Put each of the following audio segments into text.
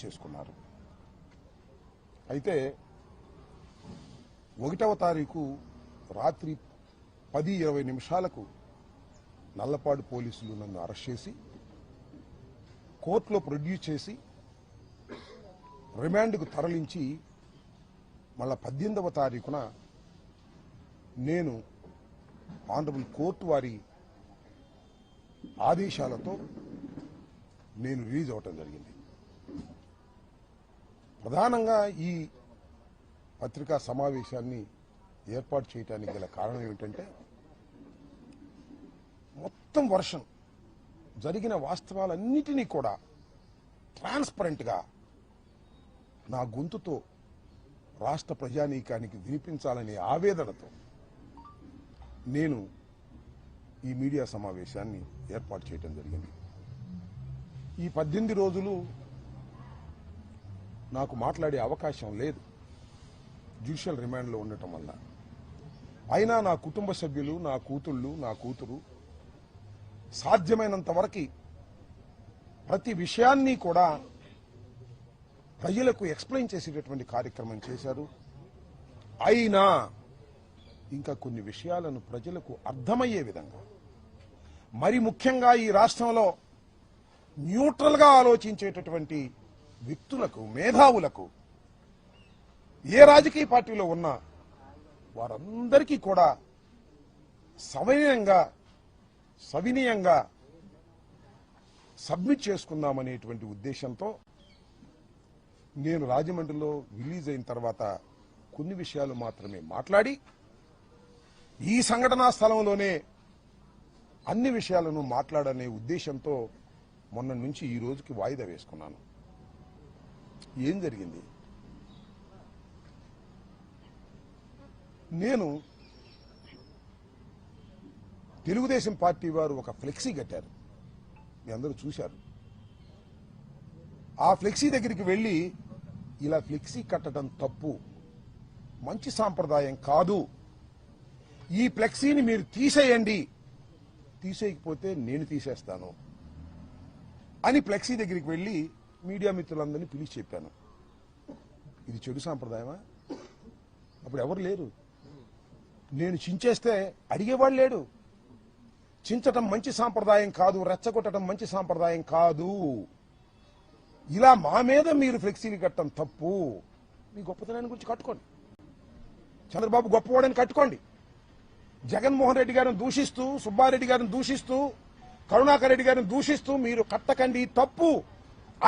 చేసుకున్నారు. అయితే 1వ తారీఖు రాత్రి 10:20 నిమిషాలకు నల్లపాడు పోలీసులు నన్ను అరెస్ట్ చేసి కోర్టులో ప్రొడ్యూస్ చేసి రిమాండ్కు తరలించి మళ్ళా 18వ తారీఖున నేను ఆనరబుల్ కోర్టు వారి ఆదేశాలతో నేను రిలీజ్ అవటం జరిగింది. ప్రధానంగా ఈ పత్రికా సమావేశాన్ని ఏర్పాటు చేయడానికి గల కారణం ఏమిటంటే, మొత్తం వర్షం జరిగిన వాస్తవాలన్నిటినీ కూడా ట్రాన్స్పరెంట్గా నా గొంతుతో రాష్ట్ర ప్రజానీకానికి వినిపించాలనే ఆవేదనతో నేను ఈ మీడియా సమావేశాన్ని ఏర్పాటు చేయడం జరిగింది. ఈ 18 రోజులు నాకు మాట్లాడే అవకాశం లేదు జ్యుడిషియల్ రిమాండ్లో ఉండటం వల్ల. అయినా నా కుటుంబ సభ్యులు, నా కూతుళ్ళు, నా కూతురు సాధ్యమైనంత వరకు ప్రతి విషయాన్ని కూడా ప్రజలకు ఎక్స్ప్లెయిన్ చేసేటటువంటి కార్యక్రమం చేశారు. అయినా ఇంకా కొన్ని విషయాలను ప్రజలకు అర్థమయ్యే విధంగా, మరి ముఖ్యంగా ఈ రాష్ట్రంలో న్యూట్రల్గా ఆలోచించేటటువంటి వ్యక్తులకు, మేధావులకు, ఏ రాజకీయ పార్టీలో ఉన్నా వారందరికీ కూడా సవినయంగా సబ్మిట్ చేసుకుందామనేటువంటి ఉద్దేశంతో నేను రాజమండ్రిలో రిలీజ్ అయిన తర్వాత కొన్ని విషయాలు మాత్రమే మాట్లాడి, ఈ సంఘటనా స్థలంలోనే అన్ని విషయాలను మాట్లాడనే ఉద్దేశంతో మొన్న నుంచి ఈ రోజుకి వాయిదా వేసుకున్నాను. ఏం జరిగింది? నేను తెలుగుదేశం పార్టీ వారు ఒక ఫ్లెక్సీ కట్టారు, మీ అందరూ చూశారు. ఆ ఫ్లెక్సీ దగ్గరికి వెళ్లి, ఇలా ఫ్లెక్సీ కట్టడం తప్పు, మంచి సాంప్రదాయం కాదు, ఈ ఫ్లెక్సీని మీరు తీసేయండి, తీసేయకపోతే నేను తీసేస్తాను అని ఫ్లెక్సీ దగ్గరికి వెళ్లి మీడియా మిత్రులందరినీ పిలిచి చెప్పాను. ఇది చెడు సాంప్రదాయమా? అప్పుడు ఎవరు లేరు. నేను చించేస్తే అడిగేవాడు లేడు. చించటం మంచి సాంప్రదాయం కాదు, రెచ్చగొట్టడం మంచి సాంప్రదాయం కాదు, ఇలా మా మీద మీరు ఫ్లెక్సీలు కట్టడం తప్పు, మీ గొప్పతనాన్ని గురించి కట్టుకోండి, చంద్రబాబు గొప్పవాడని కట్టుకోండి, జగన్మోహన్ రెడ్డి గారిని దూషిస్తూ, సుబ్బారెడ్డి గారిని దూషిస్తూ, కరుణాకర్ రెడ్డి గారిని దూషిస్తూ మీరు కట్టకండి తప్పు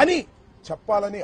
అని చెప్పాలని